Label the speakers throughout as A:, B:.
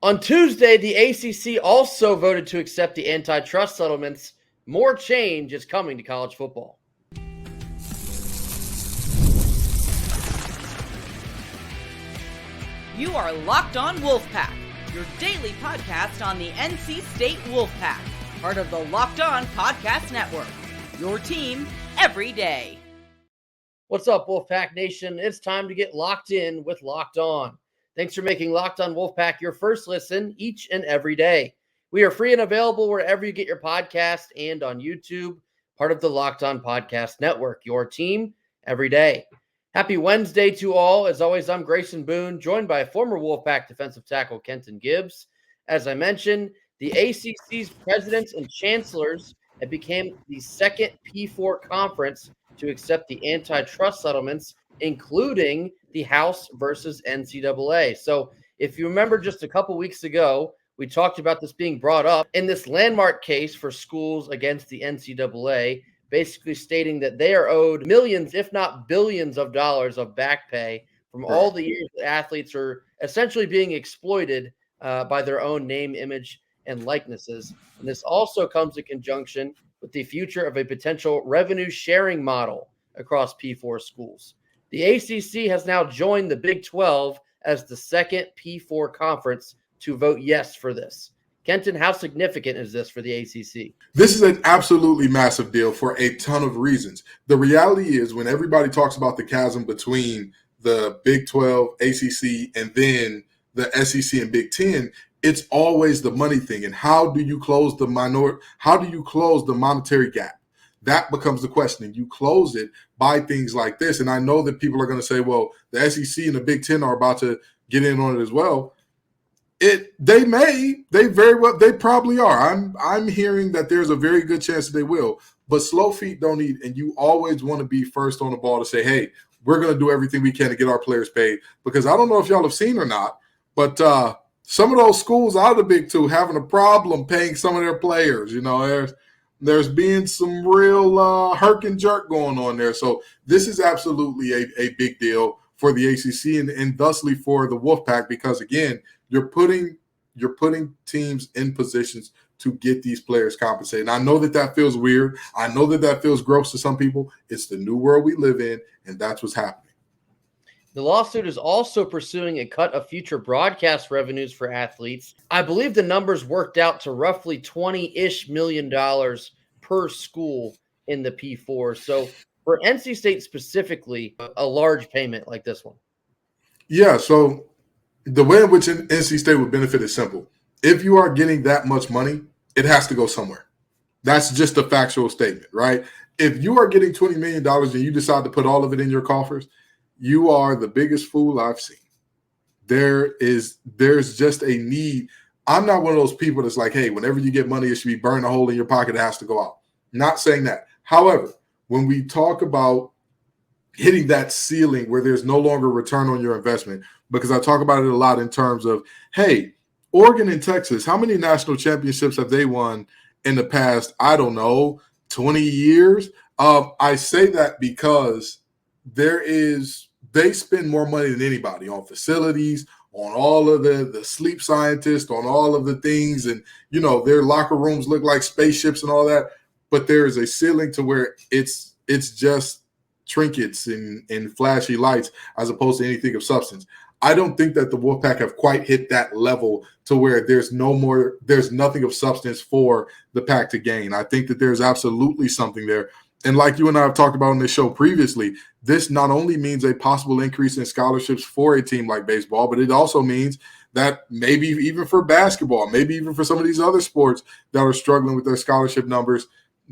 A: On Tuesday, the ACC also voted to accept the antitrust settlements. More change is coming to college football.
B: You are Locked On Wolfpack, your daily podcast on the NC State Wolfpack, part of the Locked On Podcast Network, your team every day.
A: What's up, Wolfpack Nation? It's time to get locked in with Locked On. Thanks for making Locked On Wolfpack your first listen each and every day. We are free and available wherever you get your podcast and on YouTube, part of the Locked On Podcast Network, your team every day. Happy Wednesday to all. As always, I'm Grayson Boone, joined by former Wolfpack defensive tackle Kenton Gibbs. As I mentioned, the ACC's presidents and chancellors have become the second P4 conference to accept the antitrust settlements, including the House versus NCAA. So if you remember just a couple weeks ago, we talked about this being brought up in this landmark case for schools against the NCAA, basically stating that they are owed millions, if not billions of dollars of back pay from all the years that athletes are essentially being exploited by their own name, image, and likenesses. And this also comes in conjunction with the future of a potential revenue sharing model across P4 schools. The ACC has now joined the Big 12 as the second P4 conference to vote yes for this. Kenton, how significant is this for the ACC?
C: This is an absolutely massive deal for a ton of reasons. The reality is when everybody talks about the chasm between the Big 12, ACC, and then the SEC and Big 10, it's always the money thing. And how do you close the monetary gap? That becomes the question. And you close it by things like this. And I know that people are going to say, well, the SEC and the Big 10 are about to get in on it as well. They probably are. I'm hearing that there's a very good chance that they will. But slow feet don't eat, and you always want to be first on the ball to say, hey, we're going to do everything we can to get our players paid. Because I don't know if y'all have seen or not, but some of those schools out of the Big Two having a problem paying some of their players. You know, there's been some real herk and jerk going on there. So this is absolutely a big deal for the ACC and thusly for the Wolfpack because, again, you're putting teams in positions to get these players compensated. And I know that feels weird. I know that feels gross to some people. It's the new world we live in, and that's what's happening.
A: The lawsuit is also pursuing a cut of future broadcast revenues for athletes. I believe the numbers worked out to roughly $20-ish million per school in the P4. So for NC State specifically, a large payment like this one.
C: Yeah, so the way in which NC State would benefit is simple. If you are getting that much money, it has to go somewhere. That's just a factual statement, right? If you are getting $20 million and you decide to put all of it in your coffers, you are the biggest fool I've seen. There's just a need. I'm not one of those people that's like, hey, whenever you get money, it should be burn a hole in your pocket. It has to go out. Not saying that. However, when we talk about hitting that ceiling where there's no longer return on your investment, because I talk about it a lot in terms of, hey, Oregon and Texas, how many national championships have they won in the past, I don't know, 20 years? I say that because they spend more money than anybody on facilities, on all of the sleep scientists, on all of the things. And, you know, their locker rooms look like spaceships and all that. But there is a ceiling to where it's just trinkets and flashy lights as opposed to anything of substance. I don't think that the Wolfpack have quite hit that level to where there's nothing of substance for the pack to gain. I think that there's absolutely something there. And like you and I have talked about on this show previously, this not only means a possible increase in scholarships for a team like baseball, but it also means that maybe even for basketball, maybe even for some of these other sports that are struggling with their scholarship numbers,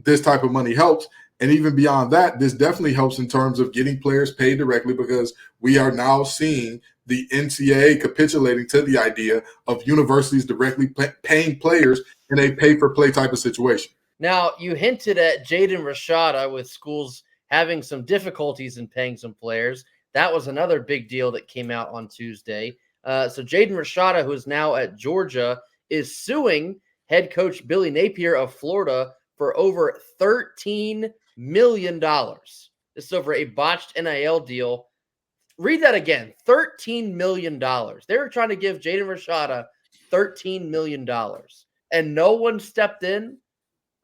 C: this type of money helps. And even beyond that, this definitely helps in terms of getting players paid directly because we are now seeing the NCAA capitulating to the idea of universities directly paying players in a pay-for-play type of situation.
A: Now, you hinted at Jaden Rashada with schools having some difficulties in paying some players. That was another big deal that came out on Tuesday. So Jaden Rashada, who is now at Georgia, is suing head coach Billy Napier of Florida for over $13 million. This is over a botched NIL deal. Read that again, $13 million. They were trying to give Jaden Rashada $13 million. And no one stepped in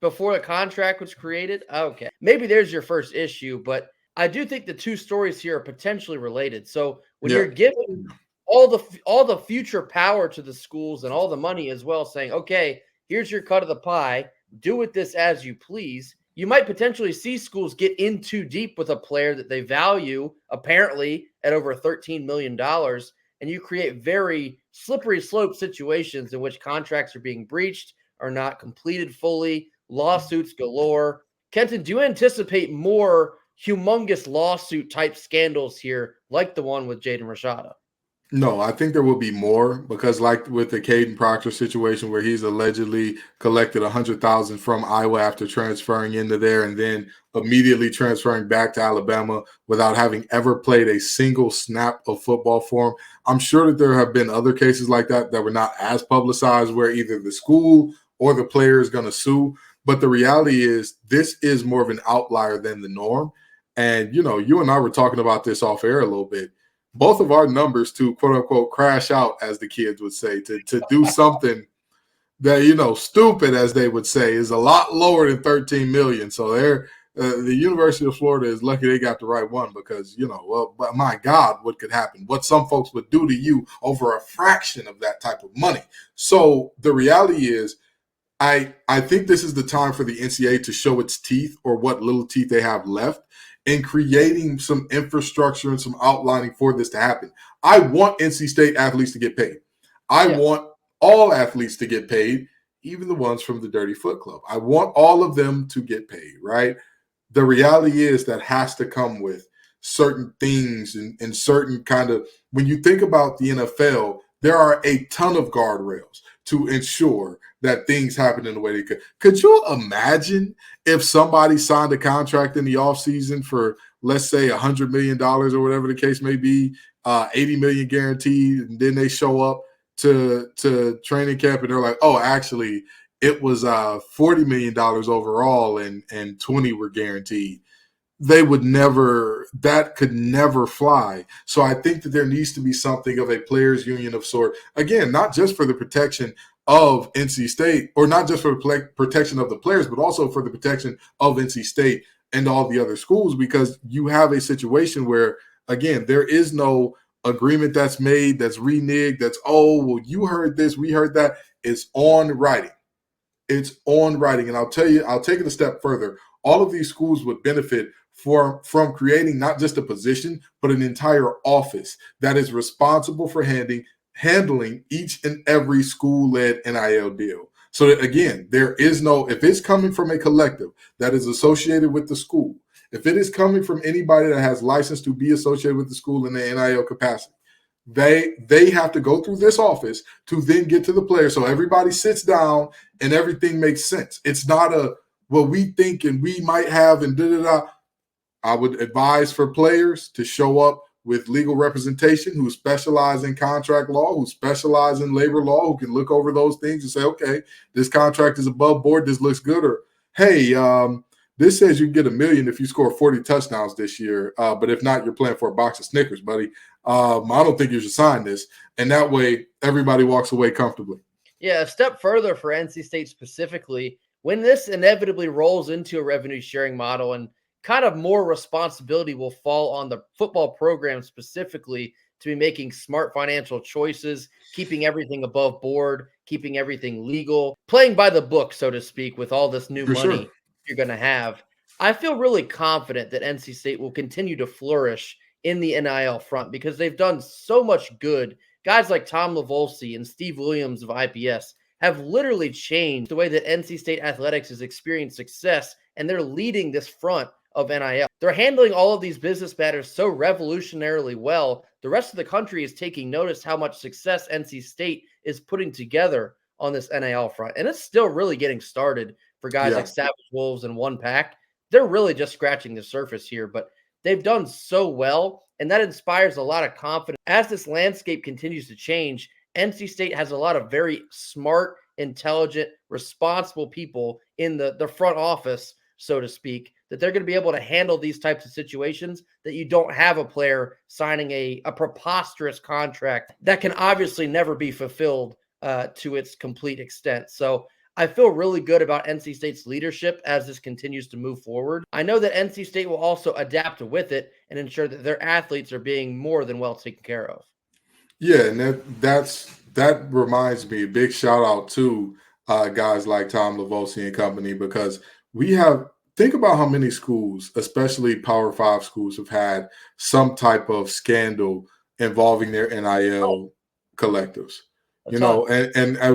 A: before the contract was created. Okay. Maybe there's your first issue, but I do think the two stories here are potentially related. So when you're giving all the future power to the schools and all the money as well, saying, okay, here's your cut of the pie, do with this as you please, you might potentially see schools get in too deep with a player that they value, apparently, at over $13 million. And you create very slippery slope situations in which contracts are being breached, are not completed fully, lawsuits galore. Kenton, do you anticipate more humongous lawsuit type scandals here, like the one with Jaden Rashada?
C: No, I think there will be more because, like with the Caden Proctor situation, where he's allegedly collected $100,000 from Iowa after transferring into there, and then immediately transferring back to Alabama without having ever played a single snap of football for him. I'm sure that there have been other cases like that that were not as publicized, where either the school or the player is going to sue. But the reality is, this is more of an outlier than the norm. And you and I were talking about this off air a little bit. Both of our numbers to quote unquote crash out, as the kids would say, to do something that, stupid, as they would say, is a lot lower than 13 million. So the University of Florida is lucky they got the right one because, but my God, what could happen? What some folks would do to you over a fraction of that type of money. So the reality is, I think this is the time for the NCAA to show its teeth, or what little teeth they have left, in creating some infrastructure and some outlining for this to happen. I want NC State athletes to get paid. I want all athletes to get paid, even the ones from the Dirty Foot Club. I want all of them to get paid, right? The reality is that has to come with certain things and certain kind of, when you think about the NFL, there are a ton of guardrails to ensure that things happen in the way they could. Could you imagine if somebody signed a contract in the offseason for, let's say, $100 million or whatever the case may be, $80 million guaranteed, and then they show up to training camp and they're like, oh, actually, it was $40 million overall and 20 were guaranteed. That could never fly. So I think that there needs to be something of a players union of sort. Again, not just for the protection of NC State, or not just for the protection of the players, but also for the protection of NC State and all the other schools, because you have a situation where, again, there is no agreement that's made, that's reneged, that's, oh, well, you heard this, we heard that. It's on writing. It's on writing. And I'll tell you, I'll take it a step further. All of these schools would benefit from creating not just a position, but an entire office that is responsible for handling each and every school-led NIL deal. So that, again, there is no, if it's coming from a collective that is associated with the school, if it is coming from anybody that has license to be associated with the school in the NIL capacity, they have to go through this office to then get to the player. So everybody sits down and everything makes sense. It's not what we think and we might have and da-da-da. I would advise for players to show up with legal representation who specialize in contract law, who specialize in labor law, who can look over those things and say, okay, this contract is above board, this looks good, or hey, this says you can get $1 million if you score 40 touchdowns this year, but if not, you're playing for a box of Snickers, buddy. I don't think you should sign this. And that way, everybody walks away comfortably.
A: Yeah, a step further for NC State specifically, when this inevitably rolls into a revenue sharing model and kind of more responsibility will fall on the football program specifically to be making smart financial choices, keeping everything above board, keeping everything legal, playing by the book, so to speak, with all this new money you're going to have. I feel really confident that NC State will continue to flourish in the NIL front because they've done so much good. Guys like Tom Lavolsi and Steve Williams of IPS have literally changed the way that NC State athletics has experienced success, and they're leading this front of NIL. They're handling all of these business matters so revolutionarily well. The rest of the country is taking notice how much success NC State is putting together on this NIL front. And it's still really getting started for guys like Savage Wolves and Wolfpack. They're really just scratching the surface here, but they've done so well, and that inspires a lot of confidence. As this landscape continues to change, NC State has a lot of very smart, intelligent, responsible people in the front office, so to speak, that they're going to be able to handle these types of situations that you don't have a player signing a preposterous contract that can obviously never be fulfilled to its complete extent. So I feel really good about NC State's leadership as this continues to move forward. I know that NC State will also adapt with it and ensure that their athletes are being more than well taken care of.
C: Yeah, and that reminds me, a big shout out to guys like Tom Lavosi and company, because think about how many schools, especially Power 5 schools, have had some type of scandal involving their NIL collectives. And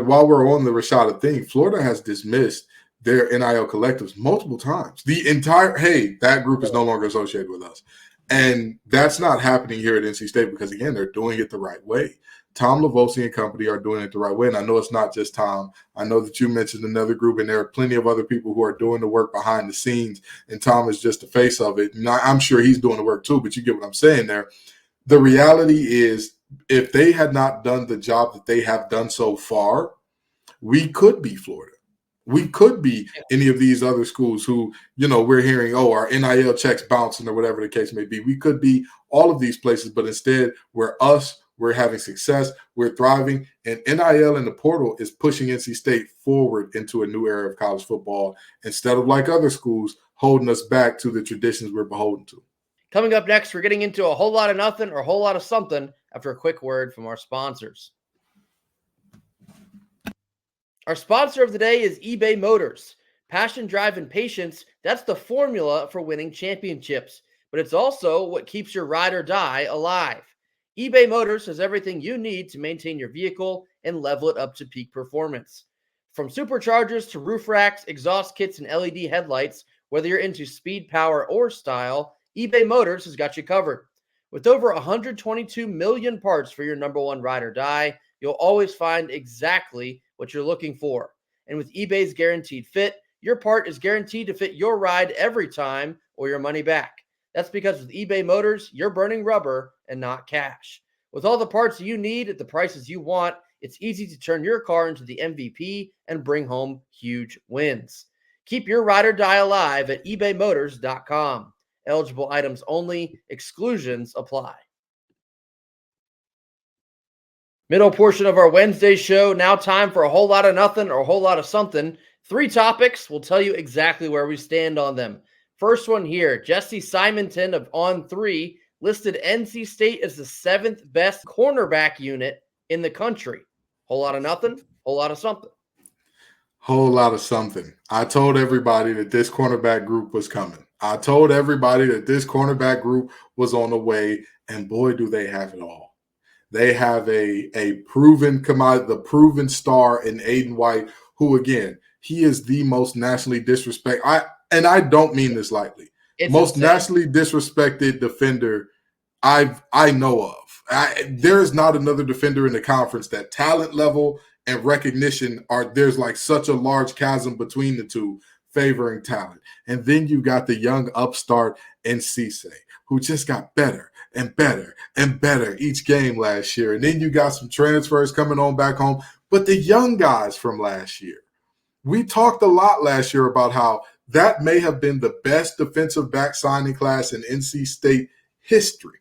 C: while we're on the Rashada thing, Florida has dismissed their NIL collectives multiple times. That group is no longer associated with us. And that's not happening here at NC State because, again, they're doing it the right way. Tom Lavosi and company are doing it the right way. And I know it's not just Tom. I know that you mentioned another group, and there are plenty of other people who are doing the work behind the scenes, and Tom is just the face of it. And I'm sure he's doing the work too, but you get what I'm saying there. The reality is, if they had not done the job that they have done so far, we could be Florida. We could be any of these other schools who, we're hearing, our NIL checks bouncing or whatever the case may be. We could be all of these places, but instead we're having success, we're thriving, and NIL in the portal is pushing NC State forward into a new era of college football instead of, like other schools, holding us back to the traditions we're beholden to.
A: Coming up next, we're getting into a whole lot of nothing or a whole lot of something after a quick word from our sponsors. Our sponsor of the day is eBay Motors. Passion, drive, and patience, that's the formula for winning championships. But it's also what keeps your ride or die alive. eBay Motors has everything you need to maintain your vehicle and level it up to peak performance. From superchargers to roof racks, exhaust kits, and LED headlights, whether you're into speed, power, or style, eBay Motors has got you covered. With over 122 million parts for your number one ride or die, you'll always find exactly what you're looking for. And with eBay's Guaranteed Fit, your part is guaranteed to fit your ride every time or your money back. That's because with eBay Motors, you're burning rubber and not cash. With all the parts you need at the prices you want, it's easy to turn your car into the MVP and bring home huge wins. Keep your ride or die alive at ebaymotors.com. Eligible items only. Exclusions apply. Middle portion of our Wednesday show. Now time for a whole lot of nothing or a whole lot of something. 3 topics. We'll tell you exactly where we stand on them. First one here. Jesse Simonton of On3 listed NC State as the 7th best cornerback unit in the country. Whole lot of nothing, whole lot of something.
C: Whole lot of something. I told everybody that this cornerback group was coming. I told everybody that this cornerback group was on the way, and boy, do they have it all. They have a proven commodity, the proven star in Aiden White, who, again, he is the most nationally disrespected. And I don't mean this lightly. Most nationally disrespected defender I know of. There is not another defender in the conference that talent level and recognition there's like such a large chasm between the two, favoring talent. And then you got the young upstart in Cisse, who just got better and better and better each game last year. And then you got some transfers coming on back home. But the young guys from last year, we talked a lot last year about how that may have been the best defensive back signing class in NC State history.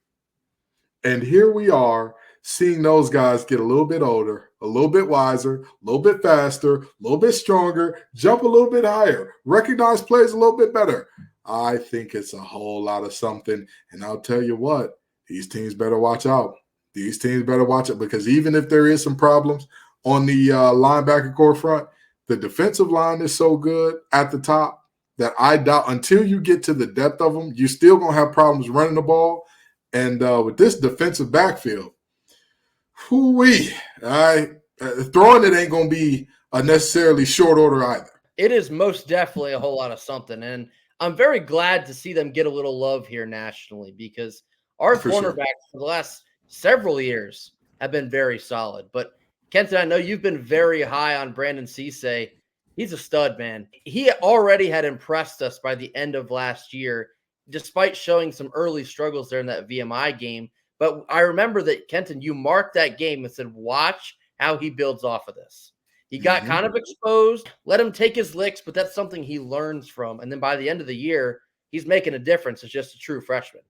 C: And here we are seeing those guys get a little bit older, a little bit wiser, a little bit faster, a little bit stronger, jump a little bit higher, recognize plays a little bit better. I think it's a whole lot of something. And I'll tell you what, these teams better watch out. These teams better watch it, because even if there is some problems on the linebacker core front, the defensive line is so good at the top that I doubt until you get to the depth of them, you're still going to have problems running the ball. And with this defensive backfield, throwing it ain't going to be a necessarily short order either.
A: It is most definitely a whole lot of something. And I'm very glad to see them get a little love here nationally, because our cornerbacks for the last several years have been very solid. But Kenton, I know you've been very high on Brandon Cisse. He's a stud, man. He already had impressed us by the end of last year, despite showing some early struggles there in that VMI game. But I remember that, Kenton, you marked that game and said, watch how he builds off of this. He got kind of exposed, let him take his licks, but that's something he learns from. And then by the end of the year, he's making a difference as just a true freshman.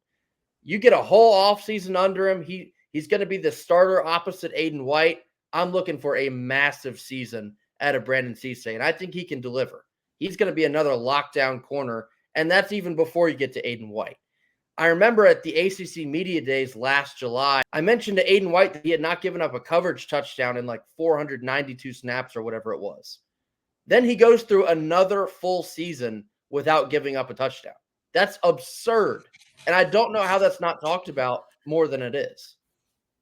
A: You get a whole offseason under him. He's going to be the starter opposite Aiden White. I'm looking for a massive season out of Brandon Cisse, and I think he can deliver. He's going to be another lockdown corner, and that's even before you get to Aiden White. I remember at the ACC Media Days last July, I mentioned to Aiden White that he had not given up a coverage touchdown in like 492 snaps or whatever it was. Then he goes through another full season without giving up a touchdown. That's absurd. And I don't know how that's not talked about more than it is.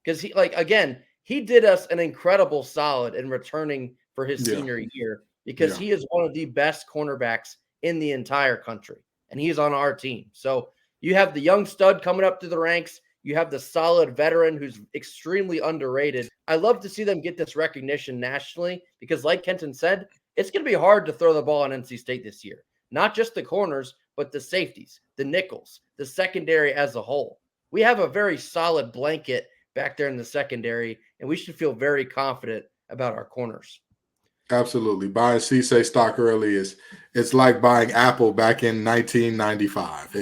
A: Because he did us an incredible solid in returning for his senior year because he is one of the best cornerbacks in the entire country. And he's on our team. So you have the young stud coming up through the ranks. You have the solid veteran who's extremely underrated. I love to see them get this recognition nationally because, like Kenton said, it's going to be hard to throw the ball on NC State this year. Not just the corners, but the safeties, the nickels, the secondary as a whole. We have a very solid blanket back there in the secondary, and we should feel very confident about our corners.
C: Absolutely. Buying Cisse stock early it's like buying Apple back in 1995.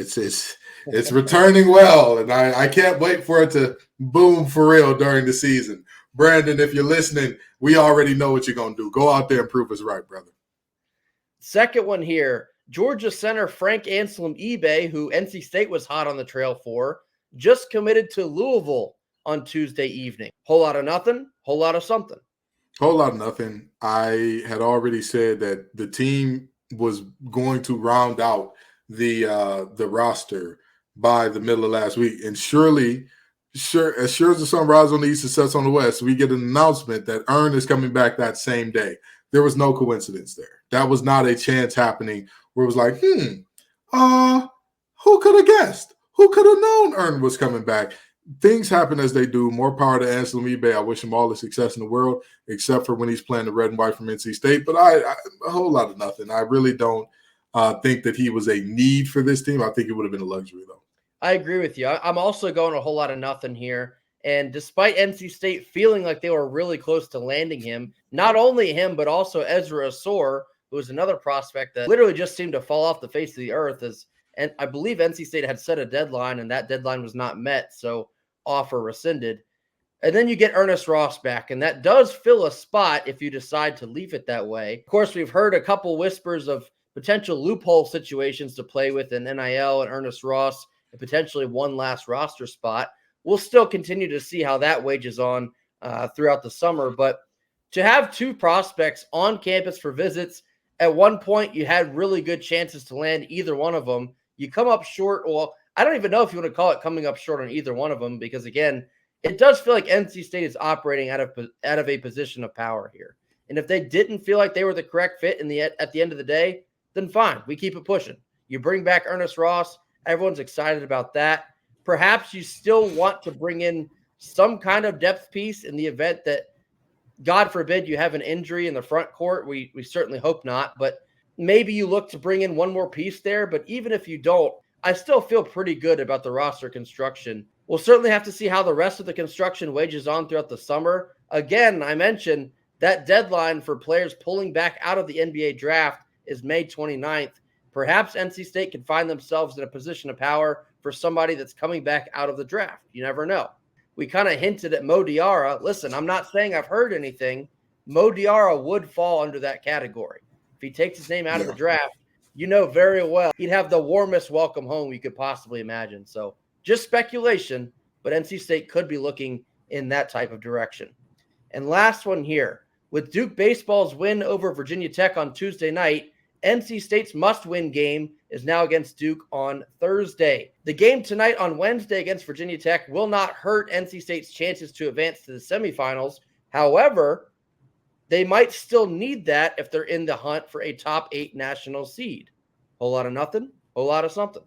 C: It's returning well, and I can't wait for it to boom for real during the season. Brandon, if you're listening, we already know what you're going to do. Go out there and prove us right, brother.
A: Second one here, Georgia center Frank Anselem-Ibe, who NC State was hot on the trail for, just committed to Louisville on Tuesday evening. Whole lot of nothing, whole lot of something.
C: Whole lot of nothing. I had already said that the team was going to round out the roster by the middle of last week. And as sure as the sun rises on the east and sets on the west, we get an announcement that Ern is coming back that same day. There was no coincidence there. That was not a chance happening where it was like, who could have guessed? Who could have known Ern was coming back? Things happen as they do. More power to Anselem-Ibe. I wish him all the success in the world, except for when he's playing the red and white from NC State. But a whole lot of nothing. I really don't think that he was a need for this team. I think it would have been a luxury, though.
A: I agree with you. I'm also going a whole lot of nothing here. And despite NC State feeling like they were really close to landing him, not only him, but also Ezra Asor, who was another prospect that literally just seemed to fall off the face of the earth. And I believe NC State had set a deadline, and that deadline was not met, so offer rescinded. And then you get Ernest Ross back, and that does fill a spot if you decide to leave it that way. Of course, we've heard a couple whispers of potential loophole situations to play with in NIL and Ernest Ross, and potentially one last roster spot. We'll still continue to see how that wages on throughout the summer. But to have two prospects on campus for visits, at one point you had really good chances to land either one of them. You come up short. Well, I don't even know if you want to call it coming up short on either one of them because, again, it does feel like NC State is operating out of a position of power here. And if they didn't feel like they were the correct fit at the end of the day, then fine. We keep it pushing. You bring back Ernest Ross. Everyone's excited about that. Perhaps you still want to bring in some kind of depth piece in the event that, God forbid, you have an injury in the front court. We certainly hope not, but maybe you look to bring in one more piece there. But even if you don't, I still feel pretty good about the roster construction. We'll certainly have to see how the rest of the construction wages on throughout the summer. Again, I mentioned that deadline for players pulling back out of the NBA draft is May 29th. Perhaps NC State can find themselves in a position of power for somebody that's coming back out of the draft. You never know. We kind of hinted at Mo Diarra. Listen, I'm not saying I've heard anything. Mo Diarra would fall under that category. If he takes his name out of the draft, you know very well he'd have the warmest welcome home you could possibly imagine. So just speculation, but NC State could be looking in that type of direction. And last one here. With Duke baseball's win over Virginia Tech on Tuesday night, NC State's must-win game is now against Duke on Thursday. The game tonight on Wednesday against Virginia Tech will not hurt NC State's chances to advance to the semifinals. However, they might still need that if they're in the hunt for a top 8 national seed. Whole lot of nothing, whole lot of something.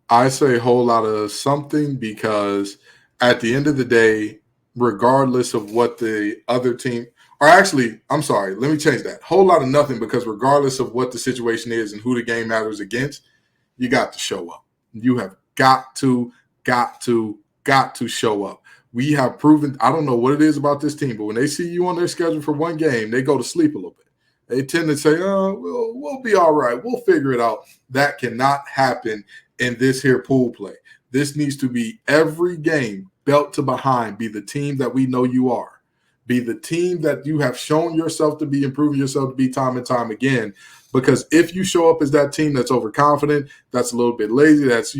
C: I say whole lot of something because at the end of the day, regardless of what the other team – or actually, I'm sorry, let me change that. Whole lot of nothing because regardless of what the situation is and who the game matters against, you got to show up. You have got to show up. We have proven – I don't know what it is about this team, but when they see you on their schedule for one game, they go to sleep a little bit. They tend to say, we'll be all right. We'll figure it out. That cannot happen in this here pool play. This needs to be every game, belt to behind, be the team that we know you are. Be the team that you have shown yourself to be, improving yourself to be time and time again. Because if you show up as that team that's overconfident, that's a little bit lazy, that's,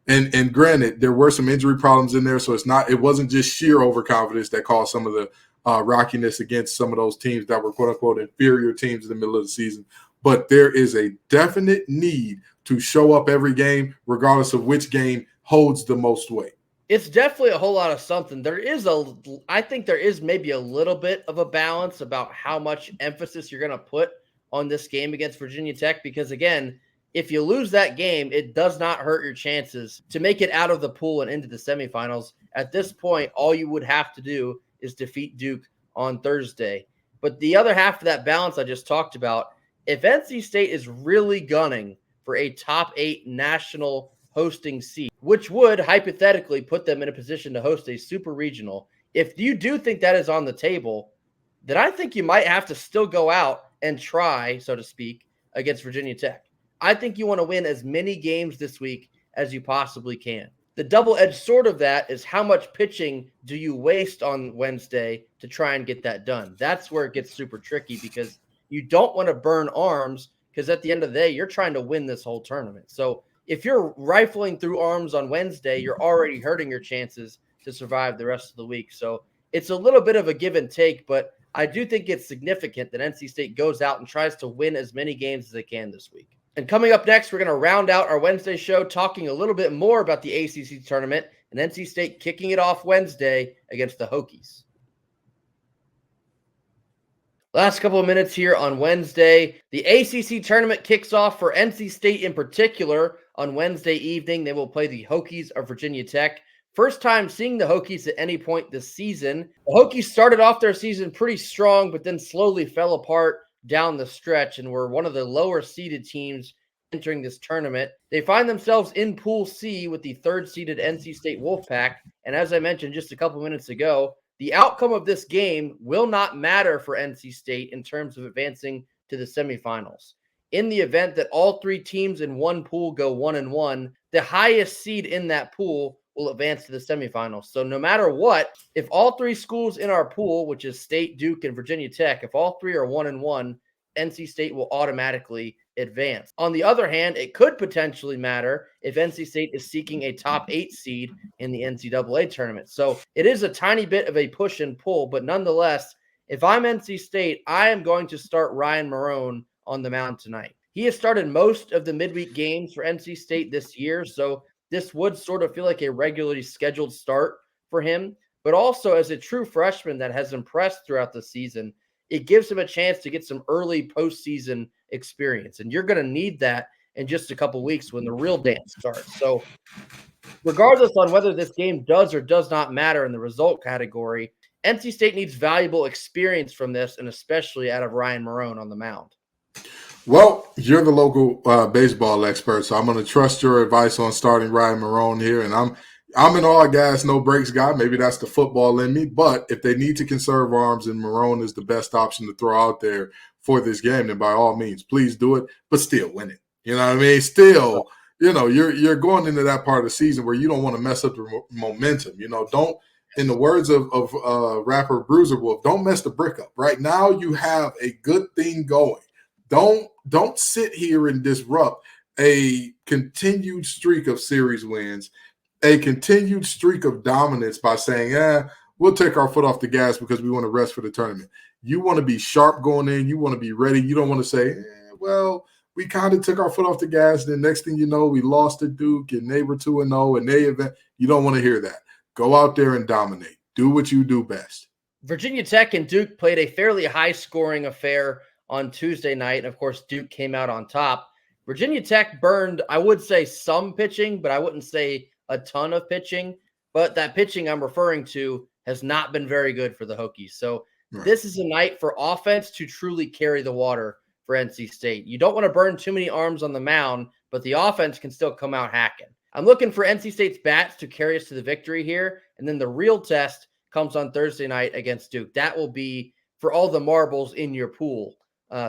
C: and granted, there were some injury problems in there, so it wasn't just sheer overconfidence that caused some of the rockiness against some of those teams that were quote-unquote inferior teams in the middle of the season. But there is a definite need to show up every game, regardless of which game holds the most weight.
A: It's definitely a whole lot of something. I think there is maybe a little bit of a balance about how much emphasis you're going to put on this game against Virginia Tech, because again, if you lose that game, it does not hurt your chances to make it out of the pool and into the semifinals. At this point, all you would have to do is defeat Duke on Thursday. But the other half of that balance I just talked about, if NC State is really gunning for a top 8 national hosting seat, which would hypothetically put them in a position to host a super regional, if you do think that is on the table, then I think you might have to still go out and try, so to speak, against Virginia Tech. I think you want to win as many games this week as you possibly can. The double-edged sword of that is how much pitching do you waste on Wednesday to try and get that done? That's where it gets super tricky, because you don't want to burn arms, because at the end of the day, you're trying to win this whole tournament. So if you're rifling through arms on Wednesday, you're already hurting your chances to survive the rest of the week. So it's a little bit of a give and take, but I do think it's significant that NC State goes out and tries to win as many games as they can this week. And coming up next, we're going to round out our Wednesday show talking a little bit more about the ACC tournament and NC State kicking it off Wednesday against the Hokies. Last couple of minutes here on Wednesday. The ACC tournament kicks off for NC State in particular on Wednesday evening. They will play the Hokies of Virginia Tech. First time seeing the Hokies at any point this season. The Hokies started off their season pretty strong, but then slowly fell apart down the stretch and were one of the lower seeded teams entering this tournament. They find themselves in Pool C with the third seeded NC State Wolfpack. And as I mentioned just a couple minutes ago, the outcome of this game will not matter for NC State in terms of advancing to the semifinals. In the event that all 3 teams in one pool go 1-1, the highest seed in that pool will advance to the semifinals. So no matter what, if all 3 schools in our pool, which is State, Duke, and Virginia Tech, if all 3 are 1-1, NC State will automatically advance. On the other hand, it could potentially matter if NC State is seeking a top 8 seed in the NCAA tournament. So it is a tiny bit of a push and pull, but nonetheless, if I'm NC State, I am going to start Ryan Marone on the mound tonight. He has started most of the midweek games for NC State this year, so this would sort of feel like a regularly scheduled start for him. But also, as a true freshman that has impressed throughout the season, it gives him a chance to get some early postseason experience. And you're going to need that in just a couple weeks when the real dance starts. So regardless on whether this game does or does not matter in the result category, NC State needs valuable experience from this, and especially out of Ryan Marone on the mound.
C: Well, you're the local baseball expert, so I'm going to trust your advice on starting Ryan Marone here. And I'm an all gas, no breaks guy. Maybe that's the football in me. But if they need to conserve arms and Marone is the best option to throw out there for this game, then by all means, please do it. But still win it. You know what I mean? Still, you're going into that part of the season where you don't want to mess up the momentum. Don't. In the words of rapper Bruiser Wolf, don't mess the brick up. Right now, you have a good thing going. Don't sit here and disrupt a continued streak of series wins, a continued streak of dominance by saying, we'll take our foot off the gas because we want to rest for the tournament. You want to be sharp going in. You want to be ready. You don't want to say, we kind of took our foot off the gas. Then next thing you know, we lost to Duke and they were 2-0 and they event. You don't want to hear that. Go out there and dominate. Do what you do best.
A: Virginia Tech and Duke played a fairly high-scoring affair on Tuesday night. And, of course, Duke came out on top. Virginia Tech burned, I would say, some pitching, but I wouldn't say a ton of pitching. But that pitching I'm referring to has not been very good for the Hokies. So This is a night for offense to truly carry the water for NC State. You don't want to burn too many arms on the mound, but the offense can still come out hacking. I'm looking for NC State's bats to carry us to the victory here. And then the real test comes on Thursday night against Duke. That will be for all the marbles in your pool,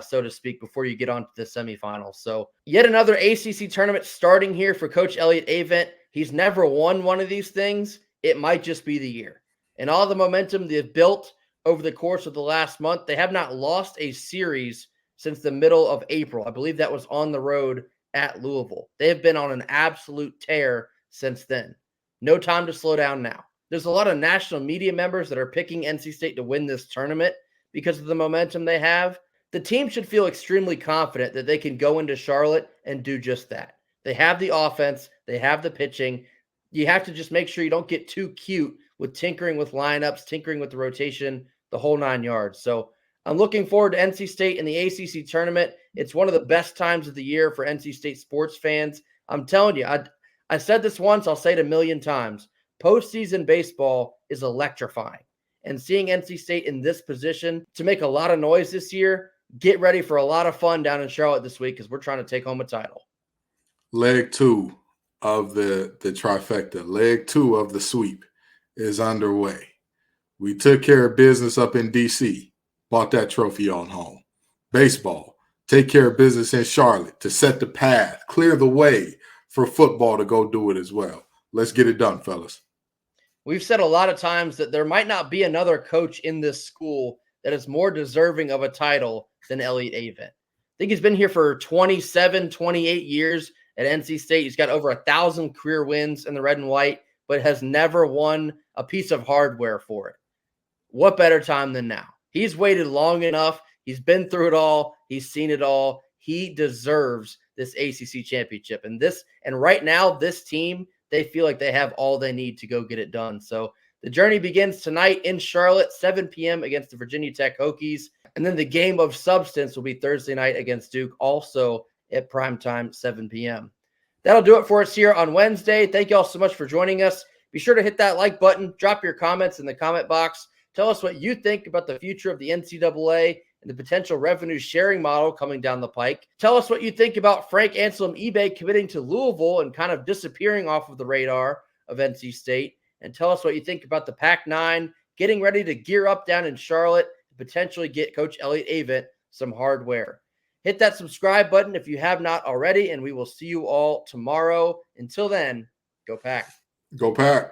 A: so to speak, before you get on to the semifinals. So yet another ACC tournament starting here for Coach Elliott Avent. He's never won one of these things. It might just be the year. And all the momentum they've built over the course of the last month. They have not lost a series since the middle of April. I believe that was on the road at Louisville. They have been on an absolute tear since then. No time to slow down now. There's a lot of national media members that are picking NC State to win this tournament because of the momentum they have. The team should feel extremely confident that they can go into Charlotte and do just that. They have the offense. They have the pitching. You have to just make sure you don't get too cute with tinkering with lineups, tinkering with the rotation, the whole 9 yards. So I'm looking forward to NC State in the ACC tournament. It's one of the best times of the year for NC State sports fans. I'm telling you, I said this once, I'll say it a million times. Postseason baseball is electrifying. And seeing NC State in this position to make a lot of noise this year, get ready for a lot of fun down in Charlotte this week because we're trying to take home a title.
C: Leg 2 of the trifecta, leg 2 of the sweep is underway. We took care of business up in D.C., bought that trophy on home. Baseball, take care of business in Charlotte to set the path, clear the way for football to go do it as well. Let's get it done, fellas.
A: We've said a lot of times that there might not be another coach in this school that is more deserving of a title than Elliott-Avent. I think he's been here for 27, 28 years at NC State. He's got over 1,000 career wins in the red and white, but has never won a piece of hardware for it. What better time than now? He's waited long enough. He's been through it all. He's seen it all. He deserves this ACC championship. And right now, this team, they feel like they have all they need to go get it done. So the journey begins tonight in Charlotte, 7 p.m. against the Virginia Tech Hokies. And then the game of substance will be Thursday night against Duke, also at primetime, 7 p.m. That'll do it for us here on Wednesday. Thank you all so much for joining us. Be sure to hit that like button. Drop your comments in the comment box. Tell us what you think about the future of the NCAA and the potential revenue sharing model coming down the pike. Tell us what you think about Frank Anselem-Ibe committing to Louisville and kind of disappearing off of the radar of NC State. And tell us what you think about the Pac-9 getting ready to gear up down in Charlotte to potentially get Coach Elliott-Avent some hardware. Hit that subscribe button if you have not already, and we will see you all tomorrow. Until then, go Pack.
C: Go Pack.